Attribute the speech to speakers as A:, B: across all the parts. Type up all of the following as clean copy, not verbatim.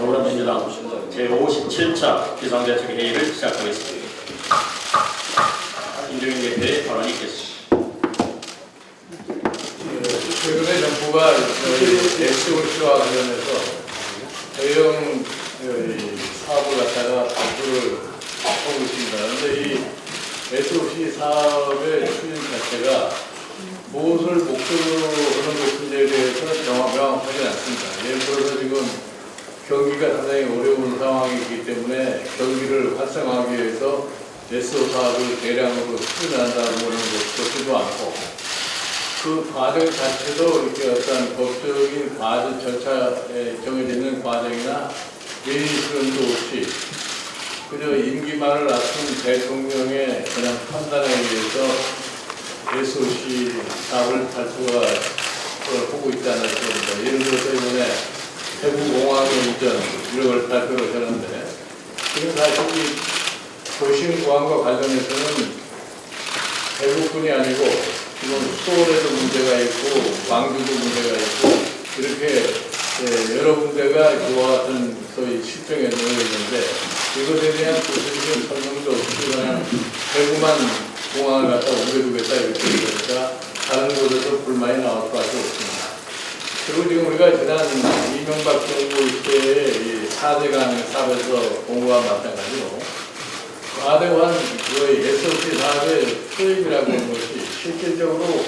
A: 더불어민주당 제57차 비상대책회의를 시작하겠습니다. 김종인 대표의 발언이 있겠습니다.
B: 최근에 정부가 SOC와 관련해서 대형 사업을 갖다가 발표를 하고 있습니다. 그런데 이 SOC 사업의 추진 자체가 무엇을 목적으로 하는 것인지에 대해서는 명확하지 않습니다. 예를 들어서 지금 경기가 상당히 어려운 상황이기 때문에 경기를 활성화하기 위해서 SO 사업을 대량으로 추진한다는 것도 않고 그 과정 자체도 이렇게 어떤 법적인 과정 절차에 정해져 있는 과정이나 예의 수련도 없이 그저 임기만을 앞둔 대통령의 그냥 판단에 의해서 SOC 사업을 발표가 하고 있다는 것입니다. 예를 들어서 이번에 대구공항의 이전 이런 걸 발표를 했는데 지금 사실 이 도심공항과 관련해서는 대구뿐이 아니고 지금 서울에도 문제가 있고 광주도 문제가 있고 이렇게 여러 군데가 그와 같은 소위 실정에 놓여 있는데 이것에 대한 구체적인 설명도 없이 그냥 대구만 공항을 갖다 옮겨두겠다 이렇게 되니까 다른 곳에서 불만이 나올 수밖에 없습니다. 그리고 지금 우리가 지난 이명박 정부 때의 이 4대강 사업에서 공부와 마찬가지로 과대한 SOC 사업의 투입이라고 하는 것이 실질적으로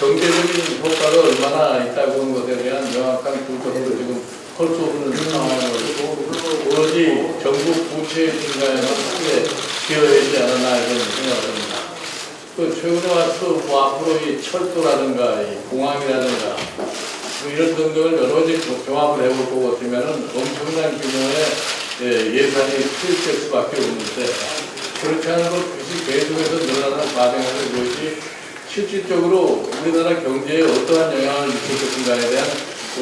B: 경제적인 효과가 얼마나 있다고 하는 것에 대한 명확한 분석도 지금 할 수 없는 상황이고 오로지 정부 부채 증가에만 크게 기여하지 않았나 이런 생각을 합니다. 그 최근에 와서 뭐 앞으로 이 철도라든가 이 공항이라든가 뭐 이런 등등을 여러 가지 종합을 해볼 것 같으면은 엄청난 규모의 예산이 투입될 수밖에 없는데 그렇지 않은 것이 계속해서 늘어나는 과정에서 그것이 실질적으로 우리나라 경제에 어떠한 영향을 미칠 것인가에 대한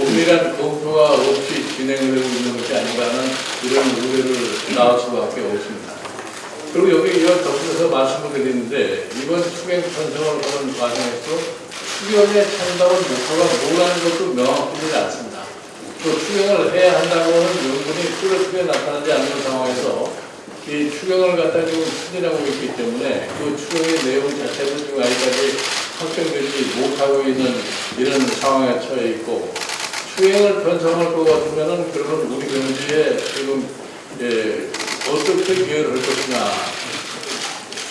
B: 엄밀한 검토가 없이 진행되고 있는 것이 아닌가 하는 이런 우려를 나올 수밖에 없습니다. 그리고 여기 이걸 덧붙여서 말씀을 드리는데 이번 추경 편성을 하는 과정에서 추경의 참다운 목표가 뭐라는 것도 명확하지 않습니다. 또 추경을 해야 한다고 하는 명분이 뚜렷하게 나타나지 않는 상황에서 이 추경을 갖다 지금 추진하고 있기 때문에 그 추경의 내용 자체도 지금 아직까지 확정되지 못하고 있는 이런 상황에 처해 있고 추경을 편성할 것 같으면은 그러면 우리 경제에 지금 어떻게 기여를 할 것이냐.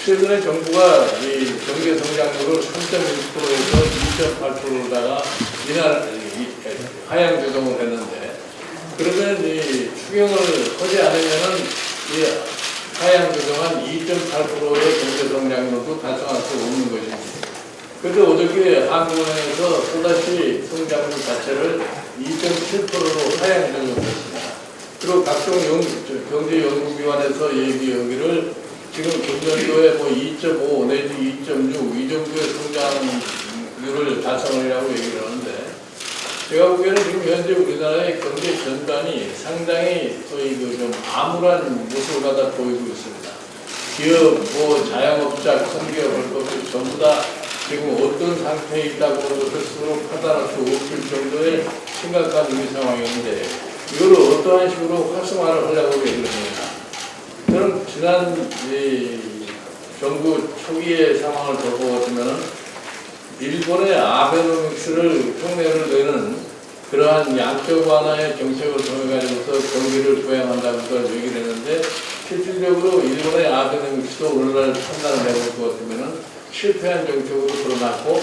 B: 최근에 정부가 이 경제 성장률을 3.1%에서 2.8%로다가 이날 하향 조정을 했는데 그러면 이 추경을 하지 않으면은 이 하향 조정한 2.8%의 경제 성장률도 달성할 수 없는 것입니다. 그래서 어저께 한국은행에서 또다시 성장률 자체를 2.7%로 하향 조정했습니다. 그리고 각종 경제연구기관에서 얘기하기를 지금 금년도에 뭐 2.5 내지 2.6 이 정도의 성장률을 달성하려고 얘기를 하는데 제가 보기에는 지금 현재 우리나라의 경제 전반이 상당히 소위 좀 암울한 모습을 갖다 보이고 있습니다. 기업, 자영업자, 큰기업, 것들 전부 다 지금 어떤 상태에 있다고 하는 것을 스스로 판단할 수 없을 정도의 심각한 위기 상황인데 이걸 어떠한 식으로 활성화를 하려고 얘기를 합니다. 저는 지난 정부 초기의 상황을 보고 같으면 일본의 아베노믹스를 흉내를 내는 그러한 양적 완화의 정책을 통해가지고서 경기를 부양한다고 얘기를 했는데 실질적으로 일본의 아베노믹스도 오늘날 판단을 해볼 것 같으면 실패한 정책으로 드러났고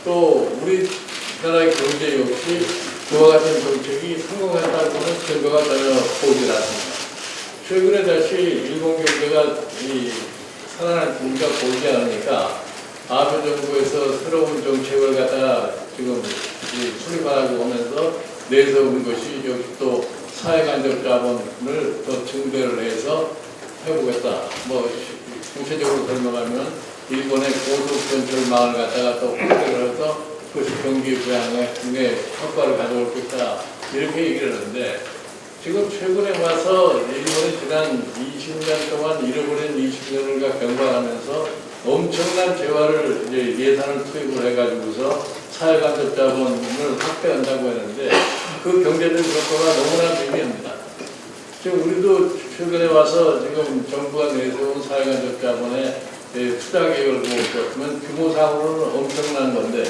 B: 또 우리나라의 경제 역시 그와 같은 정책이 성공했다고 하는 증거가 전혀 보이지 않습니다. 최근에 다시 일본 경제가 살아날 기미가 보이지 않으니까 아베 정부에서 새로운 정책을 갖다가 지금 수립하라고 하면서 내세운 것이 역시 또 사회간접 자본을 더 증대를 해서 해보겠다. 구체적으로 설명하면 일본의 고속건설망을 갖다가 또 확대를 해서 그것이 경기 부양에 굉장히 효과를 가져올 것이다. 이렇게 얘기를 하는데 지금 최근에 와서 일본이 지난 20년 동안 잃어버린 20년을 경과하면서 엄청난 재화를 예산을 투입을 해가지고서 사회간접 자본을 확대한다고 했는데 그 경제적 효과가 너무나 미미합니다. 최근에 와서 지금 정부가 내세운 사회간접 자본의 투자 계획을 보면 규모상으로는 엄청난 건데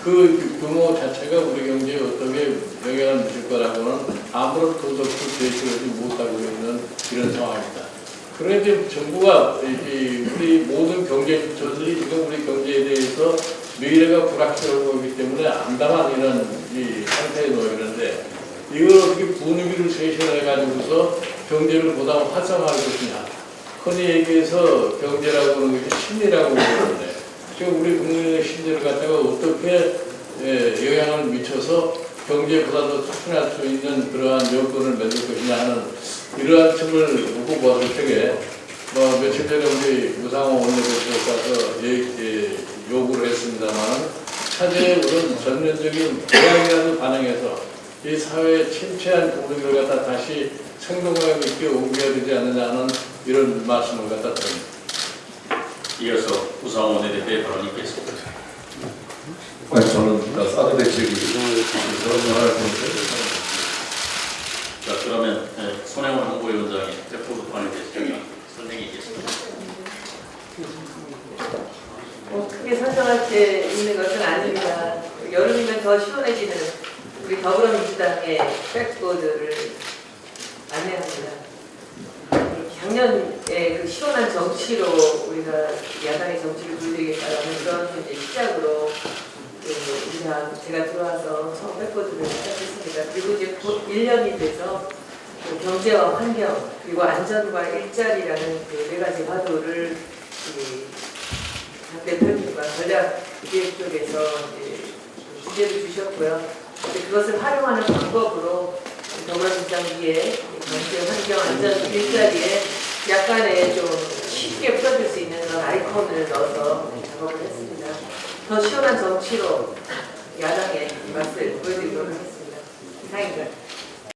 B: 그 규모 자체가 우리 경제에 어떻게 영향을 미칠 거라고는 아무런 도덕도 제시하지 못하고 있는 이런 상황입니다. 그런데 정부가 우리 모든 경제주체들이 지금 우리 경제에 대해서 미래가 불확실하고 있기 때문에 암담한 이런 이 상태에 놓여 있는데 이걸 어떻게 분위기를 제시해가지고서 경제를 보다 활성화할 것이냐. 흔히 얘기해서 경제라고 하는 것이 심리라고 그러는데 지금 우리 국민의 심리를 갖다가 어떻게 영향을 미쳐서 경제보다 더 촉진할 수 있는 그러한 여건을 만들 것이냐 하는 이러한 틈을 보고 봤을 적에 며칠 전에 우리 무상호 원내대표께서 요구를 했습니다만 차제의 그런 전면적인 고향이라도 반영해서 이 사회의 침체한 부분을 갖다 다시 생동감 있게 옮겨야 되지 않느냐는 이런 말씀을 갖다 드립니다.
A: 이어서 우상호 원내대표의 발언이 있겠습니다.
C: 저는 사드 대책이 전할 건데.
A: 자, 그러면 손혜원 홍보위원장의 대포도판에 대해서 설명이 있겠습니다.
D: 크게 설명할 게 있는 것은 아닙니다. 여름이면 더 시원해지는 우리 더불어민주당의 백보드를 안내합니다. 작년에 그 시원한 정치로 우리가 야당의 정치를 불리겠다라는 그런 시작으로 제가 들어와서 처음 백보드를 시작했습니다. 그리고 이제 1년이 돼서 경제와 환경 그리고 안전과 일자리라는 네 가지 화두를 박 대표님과 전략 기획 쪽에서 주제를 주셨고요. 그것을 활용하는 방법으로 더불어민주당 위에 경제, 환경, 안전, 일자리에 약간의 좀 쉽게 풀어줄 수 있는 그런 아이콘을 넣어서 작업을 했습니다. 더 시원한 정치로